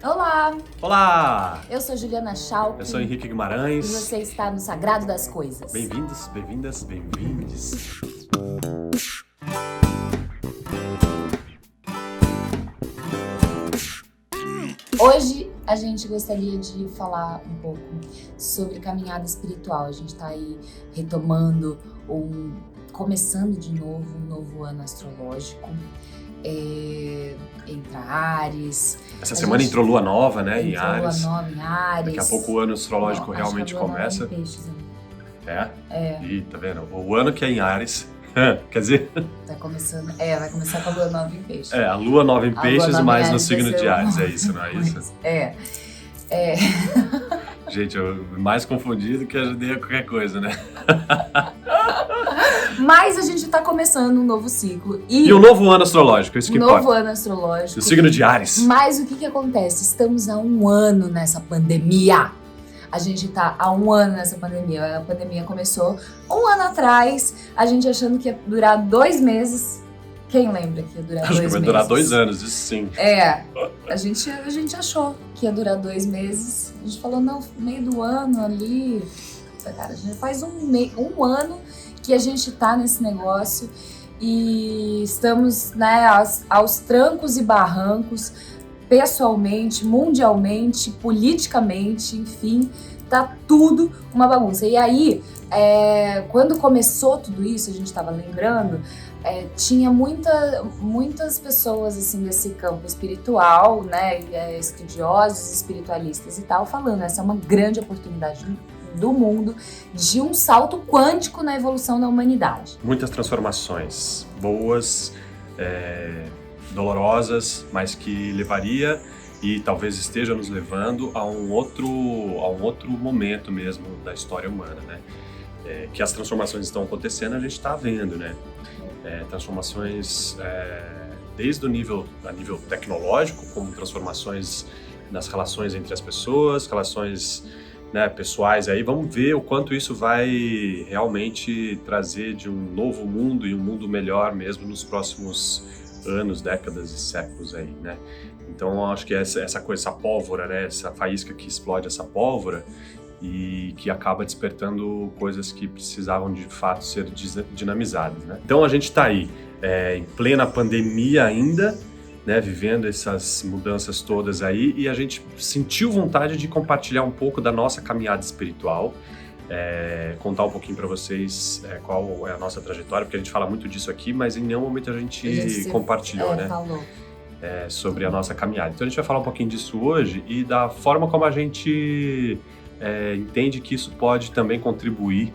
Olá, Olá! eu sou Juliana Schalk. Eu sou Henrique E Guimarães. você está no Sagrado das Coisas. Bem-vindos, bem-vindas, bem-vindes. Hoje a gente gostaria de falar um pouco sobre caminhada espiritual. A gente está aí retomando, começando de novo um novo ano astrológico. Entra Áries. Essa semana entrou lua nova, né, em Entrou Áries. lua nova em Áries. Daqui a pouco o ano astrológico Não, realmente acho que a lua nova começa. é em Peixes, né? É? Ih, tá vendo? O ano que é em Áries, quer dizer, Tá começando. Vai começar com a lua nova em Peixes. a lua nova em A lua Peixes, nova em mas no Áries vai signo ser de uma Áries, é nova isso, não é isso? Gente, eu mais confundido que ajudei a qualquer coisa, né? Mas a gente tá começando um novo ciclo. E um novo ano astrológico, isso que novo importa. ano astrológico. O signo de Áries. Mas o que acontece? Estamos há um ano nessa pandemia. A gente tá há um ano nessa pandemia. A pandemia começou um ano atrás, a gente achando que ia durar 2 meses. Quem lembra que ia durar 2 meses? Acho que vai durar 2 anos, isso sim. A gente achou que ia durar 2 meses. A gente falou, não, meio do ano ali. Cara, a gente faz um ano que a gente tá nesse negócio e estamos, né, aos trancos e barrancos, pessoalmente, mundialmente, politicamente, enfim, tá tudo uma bagunça. E aí, quando começou tudo isso, a gente tava lembrando, tinha muitas pessoas assim desse campo espiritual, né, estudiosos, espiritualistas e tal, falando, essa é uma grande oportunidade do mundo de um salto quântico na evolução da humanidade. Muitas transformações boas, dolorosas, mas que levaria e talvez esteja nos levando a um outro momento mesmo da história humana, né? Que as transformações estão acontecendo, a gente está vendo, né? Transformações desde a nível tecnológico, como transformações nas relações entre as pessoas, relações, né, pessoais aí. Vamos ver o quanto isso vai realmente trazer de um novo mundo e um mundo melhor mesmo nos próximos anos, décadas e séculos aí, né? Então acho que essa coisa, essa pólvora, né, essa faísca que explode essa pólvora e que acaba despertando coisas que precisavam de fato ser dinamizadas, né? Então a gente está aí em plena pandemia ainda, né, vivendo essas mudanças todas aí, e a gente sentiu vontade de compartilhar um pouco da nossa caminhada espiritual, contar um pouquinho para vocês qual é a nossa trajetória, porque a gente fala muito disso aqui, mas em nenhum momento a gente compartilhou, né? Falou. Sobre a nossa caminhada. Então a gente vai falar um pouquinho disso hoje e da forma como a gente entende que isso pode também contribuir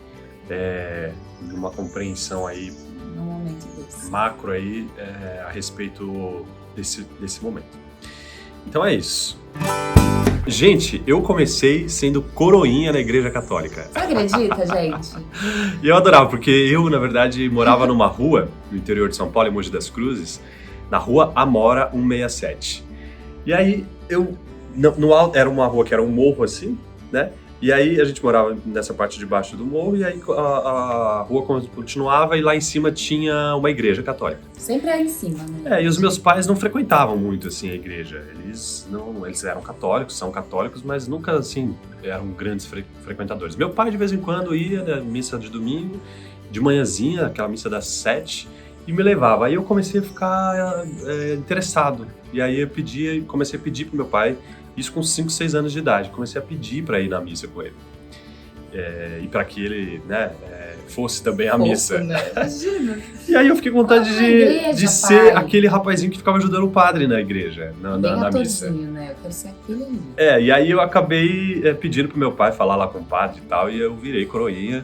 numa compreensão aí No momento desse. macro aí a respeito desse momento. Então é isso. Gente, eu comecei sendo coroinha na Igreja Católica. Você acredita, gente? E eu adorava, porque eu, na verdade, morava numa rua no interior de São Paulo, em Mogi das Cruzes, na rua Amora 167. E aí, no alto, era uma rua que era um morro assim, né? E aí a gente morava nessa parte de baixo do morro, e aí a rua continuava e lá em cima tinha uma igreja católica. Sempre é em cima, né? E os meus pais não frequentavam muito assim a igreja. Eles eram católicos, são católicos, mas nunca assim eram grandes frequentadores. Meu pai de vez em quando ia na missa de domingo, de manhãzinha, aquela missa das 7, e me levava. Aí eu comecei a ficar interessado. E aí comecei a pedir pro meu pai, isso com 5, 6 anos de idade, comecei a pedir para ir na missa com ele. E para que ele, né, fosse também à missa. Né? Imagina. E aí eu fiquei com vontade igreja, de ser pai. aquele rapazinho que ficava ajudando o padre na igreja, na missa. Né? Eu quero ser aquele ali. E aí eu acabei pedindo pro meu pai falar lá com o padre e tal, e eu virei coroinha.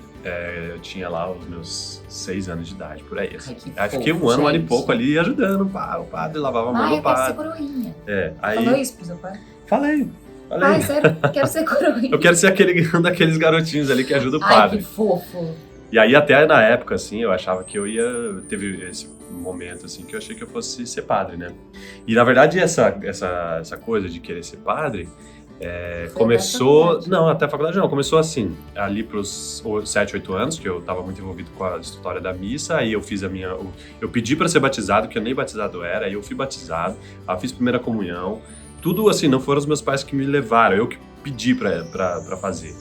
Eu tinha lá os meus 6 anos de idade, por aí. Assim. Aí fiquei um ano e pouco ali ajudando o padre, lavava a mão do padre. Eu quero ser coroinha. Aí... Falou isso pro seu pai? Falei. Ai, sério? Quero ser coroinha. Eu quero ser um daqueles garotinhos ali que ajuda o padre. Ai, que fofo. E aí até na época, assim, eu achava que teve esse momento, assim, que eu achei que eu fosse ser padre, né? E na verdade essa coisa de querer ser padre começou... Não, até a faculdade não. Começou assim, ali pros 7, 8 anos, que eu tava muito envolvido com a história da missa, aí eu fiz eu pedi pra ser batizado, que eu nem batizado era, aí eu fui batizado, aí eu fiz primeira comunhão, tudo assim, não foram os meus pais que me levaram, eu que pedi pra fazer.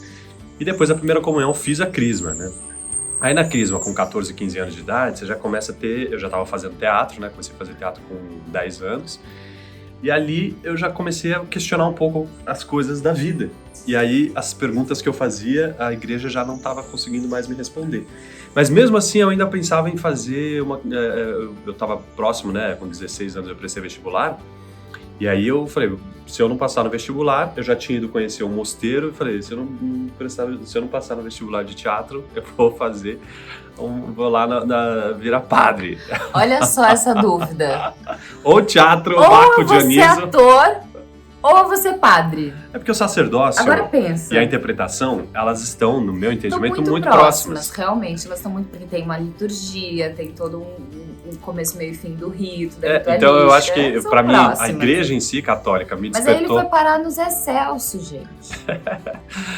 E depois da primeira comunhão fiz a crisma, né? Aí na crisma, com 14, 15 anos de idade, você já começa a ter... Eu já estava fazendo teatro, né? Comecei a fazer teatro com 10 anos. E ali eu já comecei a questionar um pouco as coisas da vida. E aí as perguntas que eu fazia, a igreja já não estava conseguindo mais me responder. Mas mesmo assim eu ainda pensava em fazer uma... Eu estava próximo, né? Com 16 anos eu prestei vestibular. E aí eu falei, se eu não passar no vestibular, eu já tinha ido conhecer um mosteiro, e falei, se eu não passar no vestibular de teatro, eu vou lá virar padre. Olha só essa dúvida. Ou teatro, ou Marco você Dioniso. É ator, ou você padre. É porque o sacerdócio Agora pensa. e a interpretação, elas estão, no meu entendimento, Estão muito próximas. Realmente, elas estão muito... Porque tem uma liturgia, tem todo um começo, meio e fim do rito, da ritualística. Então eu acho que, pra mim, próximas. a igreja em si, católica, me Mas aí despertou... ele foi parar nos excelsos, gente.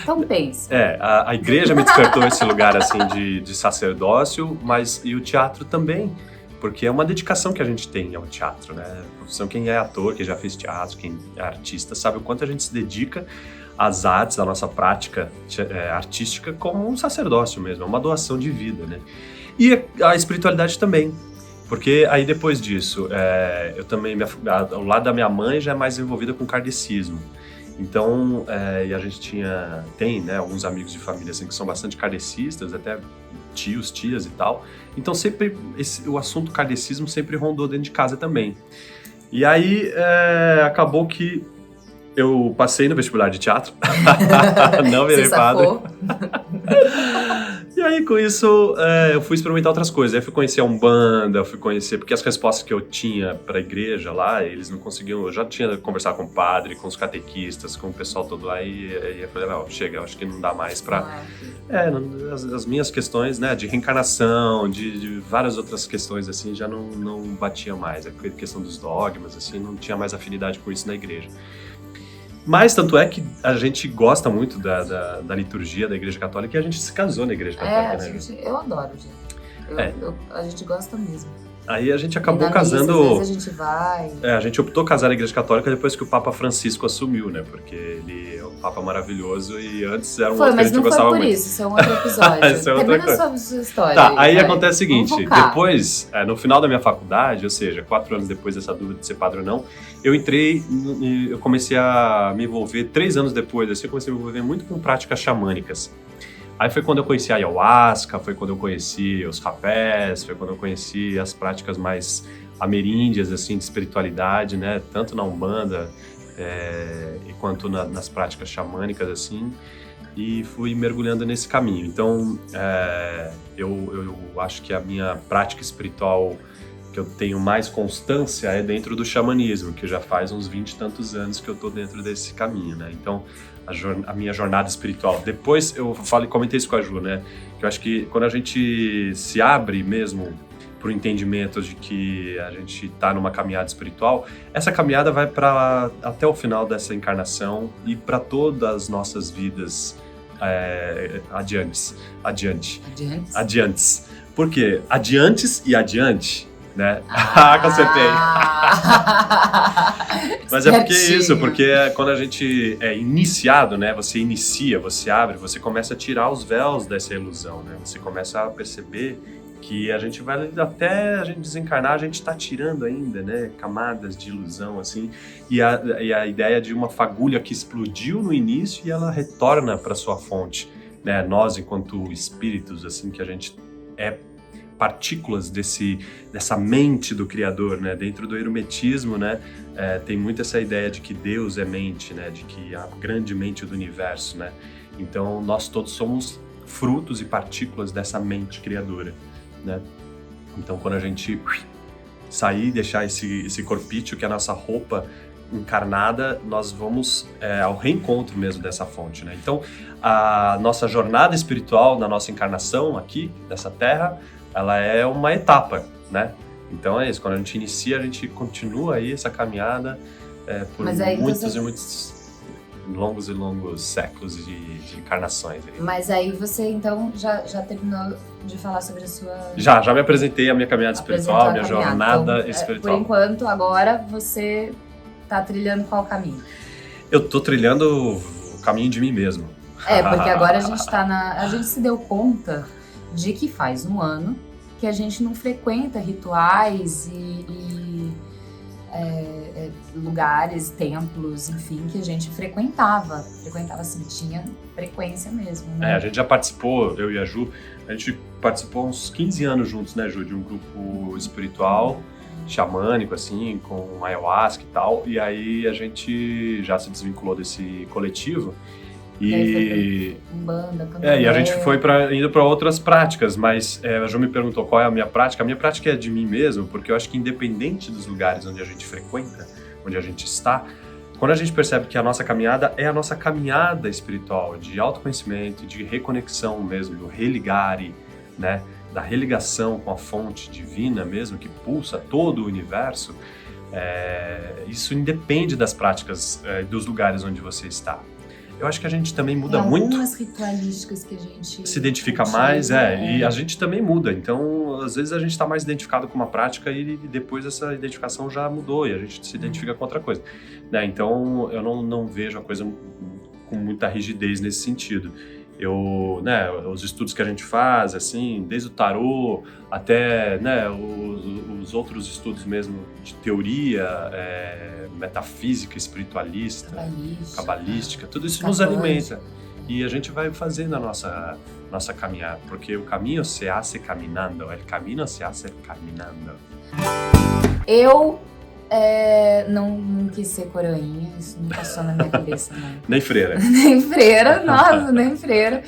Então pensa. A igreja me despertou esse lugar, assim, de sacerdócio, e o teatro também. Porque é uma dedicação que a gente tem ao teatro, né? Profissão, quem é ator, quem já fez teatro, quem é artista, sabe o quanto a gente se dedica às artes, à nossa prática artística, como um sacerdócio mesmo, é uma doação de vida, né? E a espiritualidade também. Porque aí depois disso, eu também, o lado da minha mãe já é mais envolvida com kardecismo. Então, e a gente tem, né, alguns amigos de família assim, que são bastante kardecistas, até tios, tias e tal. Então sempre o assunto kardecismo sempre rondou dentro de casa também. E aí acabou que eu passei no vestibular de teatro, não virei padre. E aí, com isso, eu fui experimentar outras coisas. Aí fui conhecer a Umbanda, porque as respostas que eu tinha para a igreja lá, eles não conseguiam. Eu já tinha conversado com o padre, com os catequistas, com o pessoal todo lá, e eu falei, não, chega, eu acho que não dá mais para... as minhas questões, né, de reencarnação, de várias outras questões, assim, já não batia mais. A questão dos dogmas, assim, não tinha mais afinidade com isso na igreja. Mas tanto é que a gente gosta muito da liturgia da Igreja Católica e a gente se casou na Igreja Católica, né? Eu adoro, gente. A gente gosta mesmo. Aí a gente acabou casando... Às vezes a gente vai... a gente optou casar na Igreja Católica depois que o Papa Francisco assumiu, né? Porque ele é um Papa maravilhoso e antes era um outro que a gente gostava muito. Mas não foi por isso, isso é um outro episódio. Isso é outra coisa. Termina sua história. Tá, aí acontece o seguinte, depois, no final da minha faculdade, ou seja, 4 anos depois dessa dúvida de ser padre ou não, eu comecei a me envolver, 3 anos depois, assim, eu comecei a me envolver muito com práticas xamânicas. Aí foi quando eu conheci a ayahuasca, foi quando eu conheci os rapés, foi quando eu conheci as práticas mais ameríndias, assim, de espiritualidade, né? Tanto na Umbanda quanto nas práticas xamânicas, assim. E fui mergulhando nesse caminho. Então, eu acho que a minha prática espiritual que eu tenho mais constância é dentro do xamanismo, que já faz uns 20 e tantos anos que eu tô dentro desse caminho, né? Então, a minha jornada espiritual. Depois eu comentei isso com a Ju, né? Que eu acho que quando a gente se abre mesmo para o entendimento de que a gente está numa caminhada espiritual, essa caminhada vai até o final dessa encarnação e para todas as nossas vidas adiante. Por quê? Adiantes e adiante, né? Consertei. Mas é porque isso, porque quando a gente é iniciado, né? Você inicia, você abre, você começa a tirar os véus dessa ilusão, né? Você começa a perceber que a gente vai, até a gente desencarnar, a gente está tirando ainda, né? Camadas de ilusão, assim. E a ideia de uma fagulha que explodiu no início e ela retorna para sua fonte, né? Nós, enquanto espíritos, assim, que a gente é partículas dessa mente do Criador, né? Dentro do hermetismo, né? Tem muito essa ideia de que Deus é mente, né? De que a grande mente do universo, né? Então, nós todos somos frutos e partículas dessa mente criadora, né? Então, quando a gente sair e deixar esse corpício, que é a nossa roupa encarnada, nós vamos ao reencontro mesmo dessa fonte, né? Então, a nossa jornada espiritual na nossa encarnação aqui, nessa Terra, ela é uma etapa, né? Então é isso, quando a gente inicia, a gente continua aí essa caminhada por muitos e muitos longos e longos séculos de encarnações. Aí. Mas aí você, então, já terminou de falar sobre a sua... Já me apresentei a minha caminhada espiritual, a minha jornada espiritual. Por enquanto, agora, você tá trilhando qual caminho? Eu tô trilhando o caminho de mim mesmo. Porque agora a gente tá a gente se deu conta de que faz um ano que a gente não frequenta rituais e lugares, templos, enfim, que a gente frequentava assim, tinha frequência mesmo, né? A gente já participou, eu e a Ju, a gente participou uns 15 anos juntos, né, Ju, de um grupo espiritual, xamânico, assim, com ayahuasca e tal, e aí a gente já se desvinculou desse coletivo. E Umbanda, e a gente foi indo para outras práticas, mas a Ju me perguntou qual é a minha prática. A minha prática é de mim mesmo, porque eu acho que independente dos lugares onde a gente frequenta, onde a gente está, quando a gente percebe que a nossa caminhada é a nossa caminhada espiritual, de autoconhecimento, de reconexão mesmo, do religare, né, da religação com a fonte divina mesmo, que pulsa todo o universo, isso independe das práticas, dos lugares onde você está. Eu acho que a gente também muda muito. Algumas ritualísticas que a gente se identifica mais, e a gente também muda. Então, às vezes a gente está mais identificado com uma prática e depois essa identificação já mudou e a gente se identifica com outra coisa, né? Então, eu não vejo a coisa com muita rigidez nesse sentido. Os estudos que a gente faz, assim, desde o tarô até, né, os outros estudos mesmo de teoria, metafísica, espiritualista, cabalística, tudo isso nos alimenta. E a gente vai fazendo a nossa caminhada, porque o caminho se hace caminando, o caminho se hace caminando. Eu não quis ser coroinha, isso não passou na minha cabeça, não. Nem freira. Nem freira, nossa, nem freira.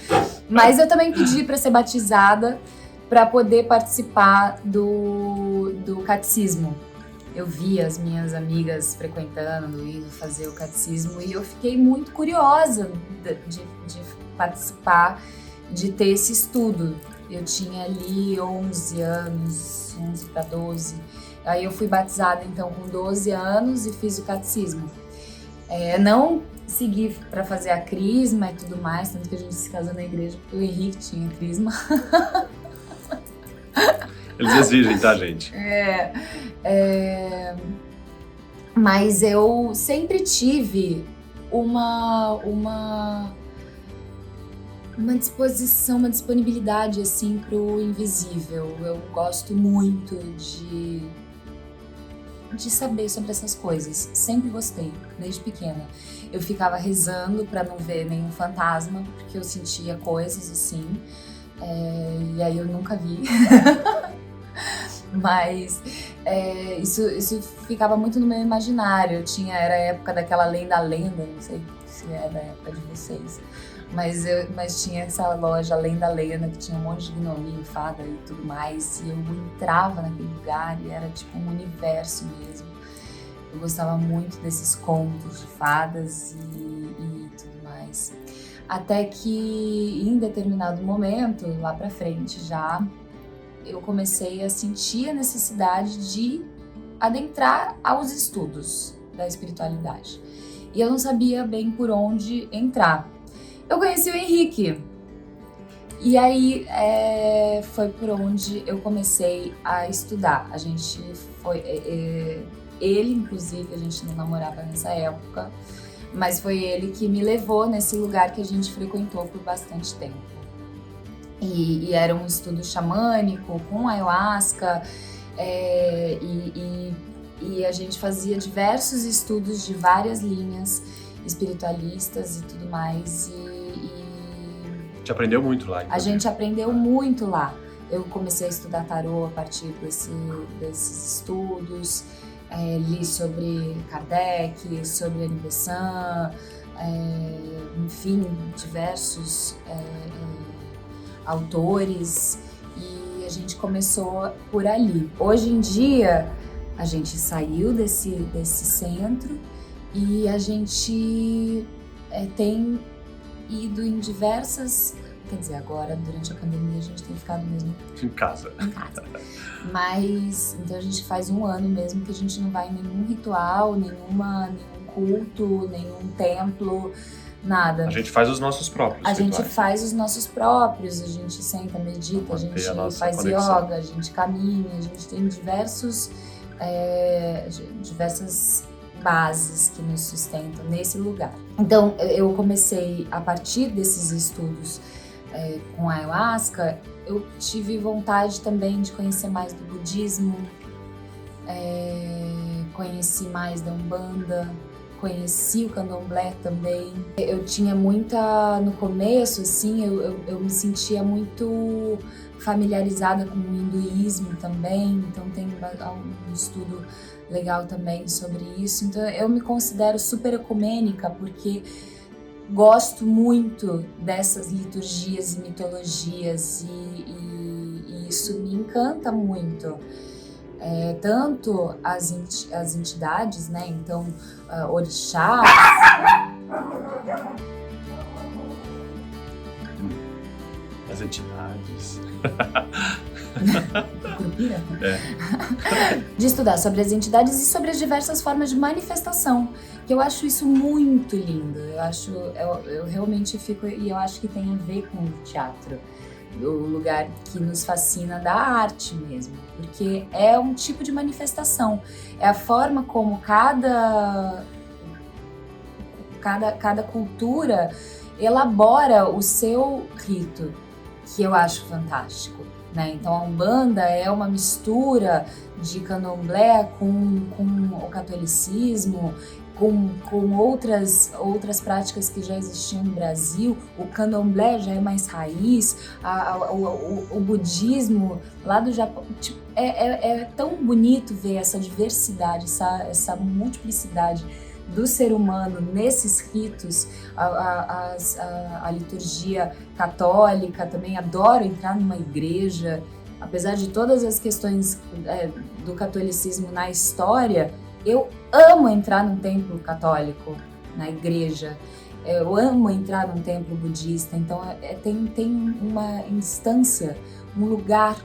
Mas eu também pedi para ser batizada para poder participar do catecismo. Eu vi as minhas amigas frequentando, indo fazer o catecismo e eu fiquei muito curiosa de participar, de ter esse estudo. Eu tinha ali 11 anos, 11 para 12. Aí eu fui batizada então com 12 anos e fiz o catecismo. Não segui para fazer a crisma e tudo mais, tanto que a gente se casou na igreja porque o Henrique tinha crisma. Eles exigem, tá, gente? Mas eu sempre tive uma disposição, uma disponibilidade assim pro invisível. Eu gosto muito de saber sobre essas coisas. Sempre gostei, desde pequena. Eu ficava rezando para não ver nenhum fantasma, porque eu sentia coisas assim. E aí eu nunca vi. Mas isso ficava muito no meu imaginário. Era a época daquela lenda, não sei se é da época de vocês. Mas tinha essa loja Lenda Lena, que tinha um monte de gnominho, fada e tudo mais. E eu entrava naquele lugar e era tipo um universo mesmo. Eu gostava muito desses contos de fadas e tudo mais. Até que em determinado momento, lá pra frente já, eu comecei a sentir a necessidade de adentrar aos estudos da espiritualidade. E eu não sabia bem por onde entrar. Eu conheci o Henrique. E aí foi por onde eu comecei a estudar. A gente foi... ele, inclusive, a gente não namorava nessa época, mas foi ele que me levou nesse lugar que a gente frequentou por bastante tempo. E era um estudo xamânico, com ayahuasca, e a gente fazia diversos estudos de várias linhas espiritualistas e tudo mais. A gente aprendeu muito lá. A gente aprendeu muito lá. Eu comecei a estudar tarô a partir desses estudos, li sobre Kardec, sobre Annie Besant, enfim, diversos autores, e a gente começou por ali. Hoje em dia, a gente saiu desse centro e a gente tem ido em diversas... Quer dizer, agora, durante a pandemia, a gente tem ficado mesmo... Em casa. Mas, então a gente faz um ano mesmo que a gente não vai em nenhum ritual, nenhum culto, nenhum templo, nada. A gente faz os nossos próprios A rituais. gente faz os nossos próprios, a gente senta, medita, a gente faz conexão. yoga, a gente caminha, a gente tem diversas bases que nos sustentam nesse lugar. Então, eu comecei, a partir desses estudos com a ayahuasca, eu tive vontade também de conhecer mais do budismo, conheci mais da Umbanda, conheci o Candomblé também. Eu tinha muita, no começo, assim, eu me sentia muito familiarizada com o hinduísmo também, então tem um estudo legal também sobre isso. Então eu me considero super ecumênica porque gosto muito dessas liturgias e mitologias e isso me encanta muito. Tanto as entidades, né? Então, orixás. As entidades. Curupira? De estudar sobre as entidades e sobre as diversas formas de manifestação, que eu acho isso muito lindo. Eu realmente fico, e eu acho que tem a ver com o teatro, o lugar que nos fascina da arte mesmo, porque é um tipo de manifestação, é a forma como cada cultura elabora o seu rito, que eu acho fantástico, né? Então a Umbanda é uma mistura de Candomblé com o catolicismo, com outras práticas que já existiam no Brasil. O Candomblé já é mais raiz, o budismo lá do Japão. Tipo, é tão bonito ver essa diversidade, essa multiplicidade do ser humano nesses ritos. A liturgia católica também, adoro entrar numa igreja, apesar de todas as questões do catolicismo na história. Eu amo entrar num templo católico, na igreja. Eu amo entrar num templo budista. Então tem uma instância, um lugar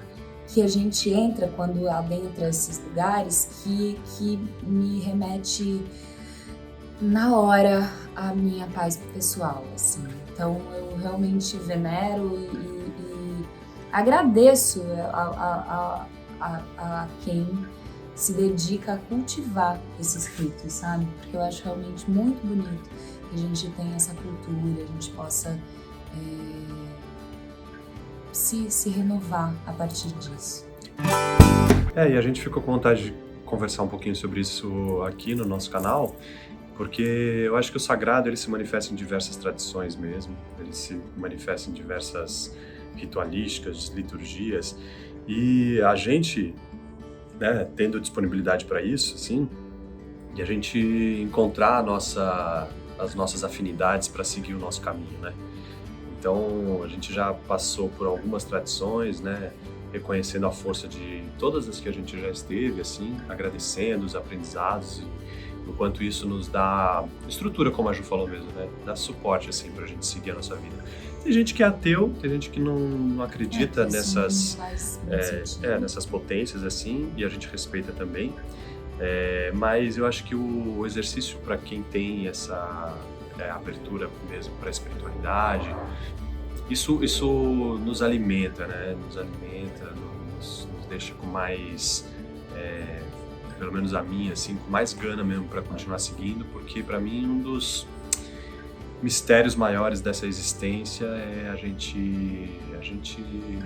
que a gente entra quando adentra esses lugares que me remete na hora a minha paz pessoal, assim. Então eu realmente venero e agradeço a quem se dedica a cultivar esses ritos, sabe? Porque eu acho realmente muito bonito que a gente tenha essa cultura, a gente possa se renovar a partir disso. E a gente ficou com vontade de conversar um pouquinho sobre isso aqui no nosso canal, porque eu acho que o sagrado ele se manifesta em diversas tradições mesmo, ele se manifesta em diversas ritualísticas, liturgias, e a gente, né, tendo disponibilidade para isso, assim, e a gente encontrar as nossas afinidades para seguir o nosso caminho, né? Então, a gente já passou por algumas tradições, né, reconhecendo a força de todas as que a gente já esteve, assim, agradecendo os aprendizados, e enquanto isso nos dá estrutura, como a Ju falou mesmo, né, dá suporte, assim, pra gente seguir a nossa vida. Tem gente que é ateu, tem gente que não acredita nessas potências, assim, e a gente respeita também. Mas eu acho que o exercício para quem tem essa abertura mesmo para a espiritualidade, isso nos alimenta, né? Nos alimenta, nos deixa com mais, pelo menos a mim, assim, com mais gana mesmo para continuar seguindo, porque para mim um dos mistérios maiores dessa existência é a gente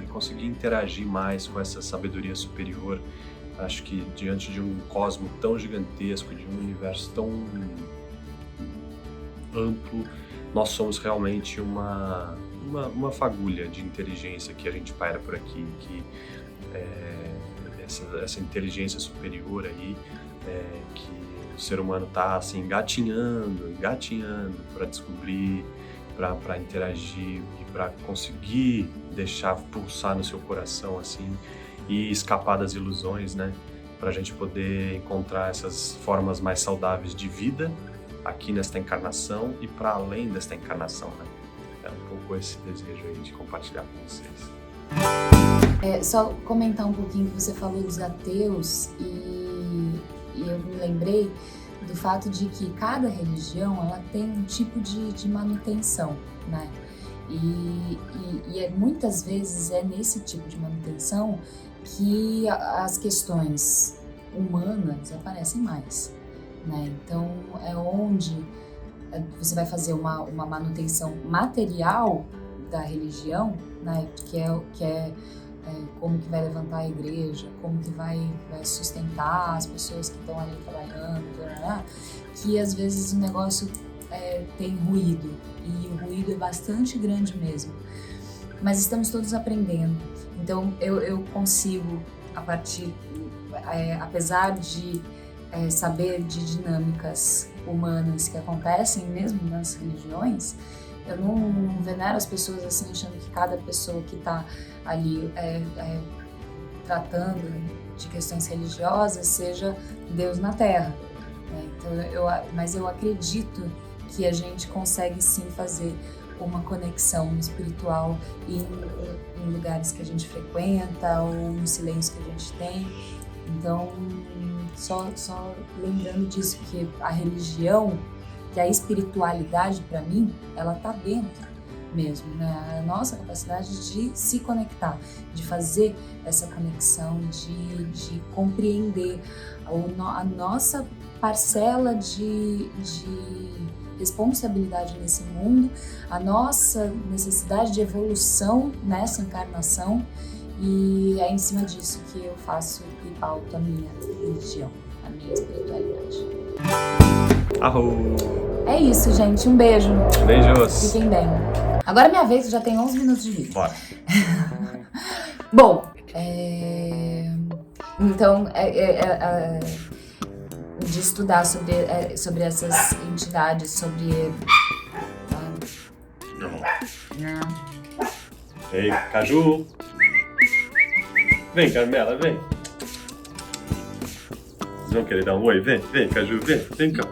conseguir interagir mais com essa sabedoria superior. Acho que diante de um cosmo tão gigantesco, de um universo tão amplo, nós somos realmente uma fagulha de inteligência que a gente paira por aqui, que essa inteligência superior aí, que o ser humano está assim engatinhando para descobrir, para interagir e para conseguir deixar pulsar no seu coração assim e escapar das ilusões, né? Para a gente poder encontrar essas formas mais saudáveis de vida aqui nesta encarnação e para além desta encarnação, né? É um pouco esse desejo aí de compartilhar com vocês. Só comentar um pouquinho que você falou dos ateus e eu me lembrei do fato de que cada religião ela tem um tipo de manutenção, né? E muitas vezes é nesse tipo de manutenção que as questões humanas aparecem mais. né? Então é onde você vai fazer uma manutenção material da religião, né? Que é como que vai levantar a igreja, como que vai sustentar as pessoas que estão ali trabalhando, que às vezes o negócio tem ruído, e o ruído é bastante grande mesmo. Mas estamos todos aprendendo. Então eu consigo, apesar de saber de dinâmicas humanas que acontecem mesmo nas religiões, eu não venero as pessoas assim, achando que cada pessoa que está ali tratando de questões religiosas seja Deus na Terra, né? Então, mas eu acredito que a gente consegue sim fazer uma conexão espiritual em lugares que a gente frequenta ou no silêncio que a gente tem. Então, só lembrando disso, que a religião, que a espiritualidade, para mim, ela tá dentro mesmo, né? A nossa capacidade de se conectar, de fazer essa conexão, de compreender a nossa parcela de responsabilidade nesse mundo, a nossa necessidade de evolução nessa encarnação, e é em cima disso que eu faço e pauto a minha religião, a minha espiritualidade. Arro! É isso, gente. Um beijo. Beijos. Fiquem bem. Agora é minha vez, já tem 11 minutos de vídeo. Bora. Bom, então, de estudar sobre essas entidades, sobre... Ei, Caju! Vem, Carmela, vem! Vocês vão querer dar um oi? Vem, Caju, vem cá.